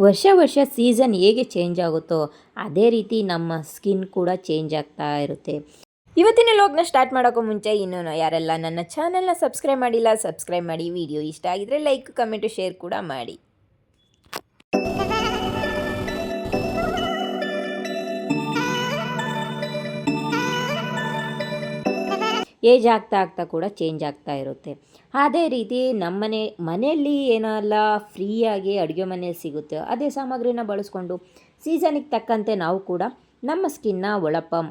ವರ್ಷ ವರ್ಷ ಸೀಸನ್ ಹೇಗೆ ಚೇಂಜ್ ಆಗುತ್ತೋ ಅದೇ ರೀತಿ ನಮ್ಮ ಸ್ಕಿನ್ ಕೂಡ ಚೇಂಜ್ ಆಗ್ತಾ ಇರುತ್ತೆ. ಇವತ್ತಿನ ಲಾಗ್ನ ಸ್ಟಾರ್ಟ್ ಮಾಡೋಕ್ಕೂ ಮುಂಚೆ ಇನ್ನೂ ಯಾರೆಲ್ಲ ನನ್ನ ಚಾನಲ್ನ ಸಬ್ಸ್ಕ್ರೈಬ್ ಮಾಡಿಲ್ಲ ಸಬ್ಸ್ಕ್ರೈಬ್ ಮಾಡಿ. ವಿಡಿಯೋ ಇಷ್ಟ ಆಗಿದ್ರೆ ಲೈಕ್ ಕಮೆಂಟು ಶೇರ್ ಕೂಡ ಮಾಡಿ. ಏಜ್ ಆಗ್ತಾ ಕೂಡ ಚೇಂಜ್ ಆಗ್ತಾ ಇರುತ್ತೆ. ಅದೇ ರೀತಿ ಮನೆಯಲ್ಲಿ ಏನೆಲ್ಲ ಫ್ರೀಯಾಗಿ ಅಡುಗೆ ಮನೆಯಲ್ಲಿ ಸಿಗುತ್ತೆ ಅದೇ ಸಾಮಗ್ರಿನ ಬಳಸ್ಕೊಂಡು ಸೀಸನಿಗೆ ತಕ್ಕಂತೆ ನಾವು ಕೂಡ ನಮ್ಮ ಸ್ಕಿನ್ನ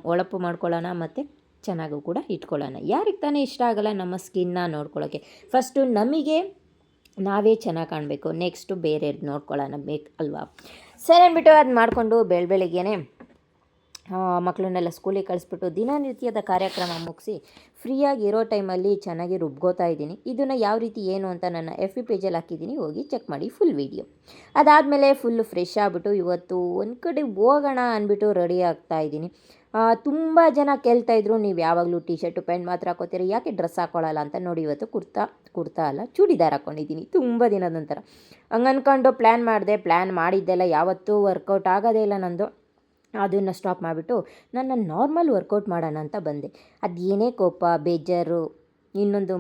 ಹೊಳಪು ಮಾಡ್ಕೊಳ್ಳೋಣ ಮತ್ತು ಚೆನ್ನಾಗೂ ಕೂಡ ಇಟ್ಕೊಳ್ಳೋಣ. ಯಾರಿಗೆ ತಾನೇ ಇಷ್ಟ ಆಗೋಲ್ಲ ನಮ್ಮ ಸ್ಕಿನ್ನ ನೋಡ್ಕೊಳ್ಳೋಕ್ಕೆ. ಫಸ್ಟು ನಮಗೆ ನಾವೇ ಚೆನ್ನಾಗಿ ಕಾಣಬೇಕು, ನೆಕ್ಸ್ಟು ಬೇರೆಯವ್ರದ್ದು ನೋಡ್ಕೊಳ್ಳೋಣ ಬೇಕು ಅಲ್ವಾ. ಸರಿ ಅಂದ್ಬಿಟ್ಟು ಅದು ಮಾಡಿಕೊಂಡು ಬೆಳಗ್ಗೆನೇ ಮಕ್ಕಳನ್ನೆಲ್ಲ ಸ್ಕೂಲಿಗೆ ಕಳಿಸ್ಬಿಟ್ಟು ದಿನನಿತ್ಯದ ಕಾರ್ಯಕ್ರಮ ಮುಗಿಸಿ ಫ್ರೀಯಾಗಿ ಇರೋ ಟೈಮಲ್ಲಿ ಚೆನ್ನಾಗಿ ರುಬ್ಕೋತಾ ಇದ್ದೀನಿ. ಇದನ್ನು ಯಾವ ರೀತಿ ಏನು ಅಂತ ನನ್ನ FB ಪೇಜಲ್ಲಿ ಹಾಕಿದ್ದೀನಿ, ಹೋಗಿ ಚೆಕ್ ಮಾಡಿ ಫುಲ್ ವೀಡಿಯೋ. ಅದಾದಮೇಲೆ ಫುಲ್ಲು ಫ್ರೆಶ್ ಆಗಿಬಿಟ್ಟು ಇವತ್ತು ಒಂದು ಕಡೆ ಹೋಗೋಣ ಅಂದ್ಬಿಟ್ಟು ರೆಡಿ ಆಗ್ತಾ ಇದ್ದೀನಿ. ತುಂಬ ಜನ ಕೇಳ್ತಾಯಿದ್ರು, ನೀವು ಯಾವಾಗಲೂ ಟಿ ಶರ್ಟು ಪ್ಯಾಂಟ್ ಮಾತ್ರ ಹಾಕೋತೀರಿ, ಯಾಕೆ ಡ್ರೆಸ್ ಹಾಕ್ಕೊಳ್ಳಲ್ಲ ಅಂತ. ನೋಡಿ ಇವತ್ತು ಕುರ್ತಾ ಅಲ್ಲ ಚೂಡಿದಾರ್ ಹಾಕ್ಕೊಂಡಿದ್ದೀನಿ ತುಂಬ ದಿನದ ನಂತರ. ಹಂಗೆ ಅಂದ್ಕೊಂಡು ಪ್ಲ್ಯಾನ್ ಮಾಡಿದ್ದೆಲ್ಲ ಯಾವತ್ತೂ ವರ್ಕೌಟ್ ಆಗೋದೇ ಇಲ್ಲ ನಂದು. ಅದನ್ನು ಸ್ಟಾಪ್ ಮಾಡಿಬಿಟ್ಟು ನಾನು ನಾರ್ಮಲ್ ವರ್ಕೌಟ್ ಮಾಡೋಣ ಅಂತ ಬಂದೆ. ಅದು ಏನೇ ಕೋಪ ಬೇಜಾರು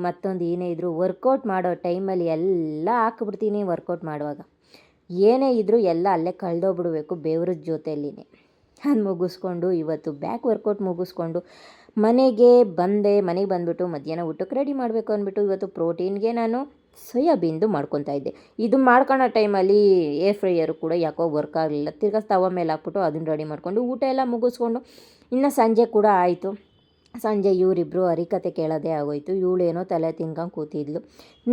ಮತ್ತೊಂದು ಏನೇ ಇದ್ದರೂ ವರ್ಕೌಟ್ ಮಾಡೋ ಟೈಮಲ್ಲಿ ಎಲ್ಲ ಹಾಕ್ಬಿಡ್ತೀನಿ. ವರ್ಕೌಟ್ ಮಾಡುವಾಗ ಏನೇ ಇದ್ದರೂ ಎಲ್ಲ ಅಲ್ಲೇ ಕಳೆದೋಗ್ಬಿಡ್ಬೇಕು ಬೆವ್ರದ ಜೊತೆಯಲ್ಲಿನೇ. ಅದು ಮುಗಿಸ್ಕೊಂಡು ಇವತ್ತು ಬ್ಯಾಕ್ ವರ್ಕೌಟ್ ಮುಗಿಸ್ಕೊಂಡು ಮನೆಗೆ ಬಂದುಬಿಟ್ಟು ಮಧ್ಯಾಹ್ನ ಊಟಕ್ಕೆ ರೆಡಿ ಮಾಡಬೇಕು ಅಂದ್ಬಿಟ್ಟು ಇವತ್ತು ಪ್ರೋಟೀನ್ಗೆ ನಾನು ಸೋಯಾಬೀನ್ದು ಮಾಡ್ಕೊತಾ ಇದ್ದೆ. ಇದು ಮಾಡ್ಕೊಳ್ಳೋ ಟೈಮಲ್ಲಿ ಏರ್ ಫ್ರೈಯರು ಕೂಡ ಯಾಕೋ ವರ್ಕ್ ಆಗಲಿಲ್ಲ. ತಿರ್ಗಾ ತವ ಮೇಲೆ ಹಾಕ್ಬಿಟ್ಟು ಅದನ್ನು ರೆಡಿ ಮಾಡಿಕೊಂಡು ಊಟ ಎಲ್ಲ ಮುಗಿಸ್ಕೊಂಡು ಇನ್ನು ಸಂಜೆ ಕೂಡ ಆಯಿತು. ಸಂಜೆ ಇವರಿಬ್ಬರು ಹರಿಕತೆ ಕೇಳೋದೇ ಆಗೋಯ್ತು. ಇವಳೇನೋ ತಲೆ ತಿನ್ಕೊಂಡು ಕೂತಿದ್ಲು.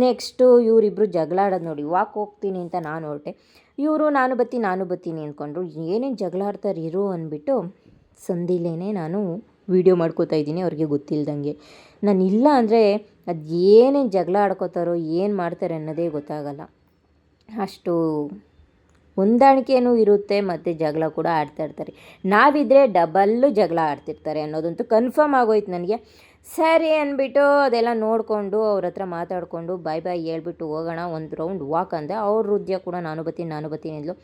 ನೆಕ್ಸ್ಟು ಇವರಿಬ್ಬರು ಜಗಳ ಆಡೋದು ನೋಡಿ. ವಾಕ್ ಹೋಗ್ತೀನಿ ಅಂತ ನಾನು ಹೊರಟೆ. ಇವರು ನಾನು ಬತ್ತೀನಿ ಅಂದ್ಕೊಂಡ್ರು. ಏನೇನು ಜಗಳ ಆಡ್ತಾರೆ ಇರು ಅಂದ್ಬಿಟ್ಟು ಸಂದಿಲೇನೆ ನಾನು ವೀಡಿಯೋ ಮಾಡ್ಕೋತಾ ಇದ್ದೀನಿ ಅವ್ರಿಗೆ ಗೊತ್ತಿಲ್ದಂಗೆ. ನಾನು ಇಲ್ಲ ಅಂದರೆ ಅದು ಏನೇನು ಜಗಳ ಆಡ್ಕೋತಾರೋ ಏನು ಮಾಡ್ತಾರೆ ಅನ್ನೋದೇ ಗೊತ್ತಾಗಲ್ಲ. ಅಷ್ಟು ಹೊಂದಾಣಿಕೆಯೂ ಇರುತ್ತೆ ಮತ್ತು ಜಗಳ ಕೂಡ ಆಡ್ತಾಯಿರ್ತಾರೆ. ನಾವಿದ್ದರೆ ಡಬಲ್ಲು ಜಗಳ ಆಡ್ತಿರ್ತಾರೆ ಅನ್ನೋದಂತೂ ಕನ್ಫರ್ಮ್ ಆಗೋಯ್ತು ನನಗೆ. ಸರಿ ಅಂದ್ಬಿಟ್ಟು ಅದೆಲ್ಲ ನೋಡಿಕೊಂಡು ಅವ್ರ ಹತ್ರ ಮಾತಾಡಿಕೊಂಡು ಬಾಯ್ ಹೇಳ್ಬಿಟ್ಟು ಹೋಗೋಣ ಒಂದು ರೌಂಡ್ ವಾಕ್ ಅಂದೆ. ಅವ್ರ ಹೃದಯ ಕೂಡ ನಾನು ಬತ್ತೀನಿ ಅಂದ್ಲು.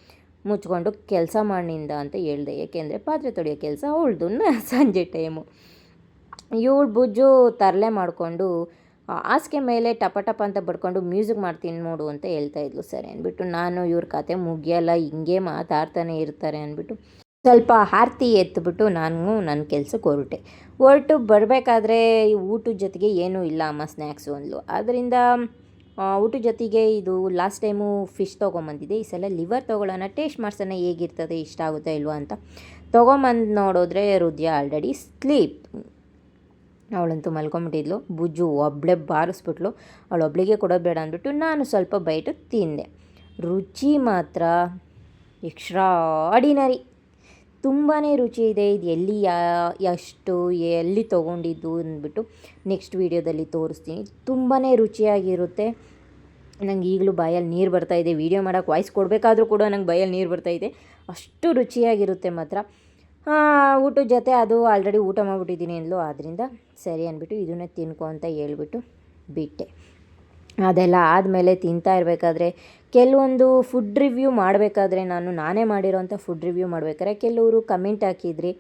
ಮುಚ್ಕೊಂಡು ಕೆಲಸ ಮಾಡಿನಿಂದ ಅಂತ ಹೇಳ್ದೆ. ಏಕೆಂದರೆ ಪಾತ್ರೆ ತೊಳೆಯೋ ಕೆಲಸ ಅವಳ್ದು ಸಂಜೆ ಟೈಮು. ಇವಳು ಬುಜ್ಜು ತರಲೆ ಮಾಡಿಕೊಂಡು ಹಾಸಿಗೆ ಮೇಲೆ ಟಪ ಅಂತ ಬಡ್ಕೊಂಡು ಮ್ಯೂಸಿಕ್ ಮಾಡ್ತೀನಿ ನೋಡು ಅಂತ ಹೇಳ್ತಾಯಿದ್ಲು. ಸರಿ ಅಂದ್ಬಿಟ್ಟು ನಾನು ಇವ್ರ ಕತೆ ಮುಗಿಯಲ್ಲ ಹಿಂಗೆ ಮಾತಾಡ್ತಾನೆ ಇರ್ತಾರೆ ಅಂದ್ಬಿಟ್ಟು ಸ್ವಲ್ಪ ಆರತಿ ಎತ್ಬಿಟ್ಟು ನಾನು ನನ್ನ ಕೆಲಸಕ್ಕೆ ಹೊರಟು ಬರಬೇಕಾದ್ರೆ ಊಟದ ಜೊತೆಗೆ ಏನೂ ಇಲ್ಲ ಅಮ್ಮ ಸ್ನ್ಯಾಕ್ಸು ಅಂದ್ಲು. ಅದರಿಂದ ಊಟದ ಜೊತೆಗೆ ಇದು ಲಾಸ್ಟ್ ಟೈಮು ಫಿಶ್ ತೊಗೊಂಬಂದಿದ್ದೆ. ಈ ಸಲ ಲಿವರ್ ತೊಗೊಳ್ಳೋಣ, ಟೇಸ್ಟ್ ಮಾಡ್ಸೋಣ ಹೇಗಿರ್ತದೆ, ಇಷ್ಟ ಆಗುತ್ತಾ ಇಲ್ವಾ ಅಂತ ತೊಗೊಂಬಂದು ನೋಡಿದ್ರೆ ಹೃದಯ ಆಲ್ರೆಡಿ ಸ್ಲೀಪ್. ಅವಳಂತೂ ಮಲ್ಕೊಂಬಿಟ್ಟಿದ್ಲು. ಬುಜ್ಜು ಒಬ್ಬಳೇ ಬಾರಿಸ್ಬಿಟ್ಲು. ಅವಳೊಬ್ಳಿಗೆ ಕೊಡೋದು ಬೇಡ ಅಂದ್ಬಿಟ್ಟು ನಾನು ಸ್ವಲ್ಪ ಬೈಟು ತಿಂದೆ. ರುಚಿ ಮಾತ್ರ ಎಕ್ಸ್ಟ್ರಾಡಿನರಿ, ತುಂಬಾ ರುಚಿ ಇದೆ. ಇದು ಎಲ್ಲಿ ತೊಗೊಂಡಿದ್ದು ಅಂದ್ಬಿಟ್ಟು ನೆಕ್ಸ್ಟ್ ವೀಡಿಯೋದಲ್ಲಿ ತೋರಿಸ್ತೀನಿ. ತುಂಬಾ ರುಚಿಯಾಗಿರುತ್ತೆ. ನಂಗೆ ಈಗಲೂ ಬಾಯಲ್ಲಿ ನೀರು ಬರ್ತಾಯಿದೆ. ವೀಡಿಯೋ ಮಾಡೋಕ್ಕೆ ವಾಯ್ಸ್ ಕೊಡಬೇಕಾದ್ರೂ ಕೂಡ ನಂಗೆ ಬಾಯಲ್ಲಿ ನೀರು ಬರ್ತಾಯಿದೆ. ಅಷ್ಟು ರುಚಿಯಾಗಿರುತ್ತೆ ಮಾತ್ರ. ಊಟದ ಜೊತೆ ಅದು ಆಲ್ರೆಡಿ ಊಟ ಮಾಡಿಬಿಟ್ಟಿದ್ದೀನಿ ಅಂದ್ಲು. ಆದ್ದರಿಂದ ಸರಿ ಅಂದ್ಬಿಟ್ಟು ಇದನ್ನೇ ತಿನ್ಕೊ ಅಂತ ಹೇಳ್ಬಿಟ್ಟು ಬಿಟ್ಟೆ. ಅದೆಲ್ಲ ಆದಮೇಲೆ ತಿಂತಾ ಇರಬೇಕಾದ್ರೆ ಕೆಲವೊಂದು ಫುಡ್ ರಿವ್ಯೂ ಮಾಡಬೇಕಾದ್ರೆ ನಾನೇ ಮಾಡಿರೋಂಥ ಫುಡ್ ರಿವ್ಯೂ ಮಾಡಬೇಕಾದ್ರೆ ಕೆಲವರು ಕಮೆಂಟ್ ಹಾಕಿದ್ರಿ,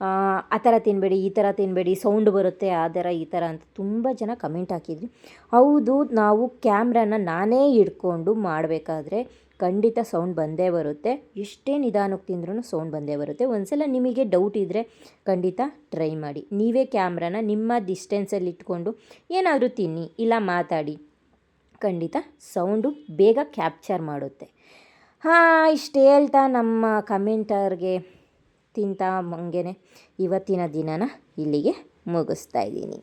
ಆ ಥರ ತಿನ್ನಬೇಡಿ, ಈ ಥರ ತಿನ್ನಬೇಡಿ, ಸೌಂಡ್ ಬರುತ್ತೆ ಆ ಥರ ಈ ಥರ ಅಂತ ತುಂಬ ಜನ ಕಮೆಂಟ್ ಹಾಕಿದ್ರಿ. ಹೌದು, ನಾವು ಕ್ಯಾಮ್ರಾನ ನಾನೇ ಹಿಡ್ಕೊಂಡು ಮಾಡಬೇಕಾದ್ರೆ ಖಂಡಿತ ಸೌಂಡ್ ಬಂದೇ ಬರುತ್ತೆ. ಎಷ್ಟೇ ನಿಧಾನಕ್ಕೆ ತಿಂದ್ರೂ ಸೌಂಡ್ ಬಂದೇ ಬರುತ್ತೆ. ಒಂದ್ಸಲ ನಿಮಗೆ ಡೌಟ್ ಇದ್ದರೆ ಖಂಡಿತ ಟ್ರೈ ಮಾಡಿ. ನೀವೇ ಕ್ಯಾಮ್ರಾನ ನಿಮ್ಮ ಡಿಸ್ಟೆನ್ಸಲ್ಲಿ ಇಟ್ಕೊಂಡು ಏನಾದರೂ ತಿನ್ನಿ ಇಲ್ಲ ಮಾತಾಡಿ, ಖಂಡಿತ ಸೌಂಡು ಬೇಗ ಕ್ಯಾಪ್ಚರ್ ಮಾಡುತ್ತೆ. ಇಷ್ಟು ಹೇಳ್ತಾ ನಮ್ಮ ಕಮೆಂಟರ್ಗೆ ತಿಂತಾ ಹಂಗೆ ಇವತ್ತಿನ ದಿನನ ಇಲ್ಲಿಗೆ ಮುಗಿಸ್ತಾ ಇದ್ದೀನಿ.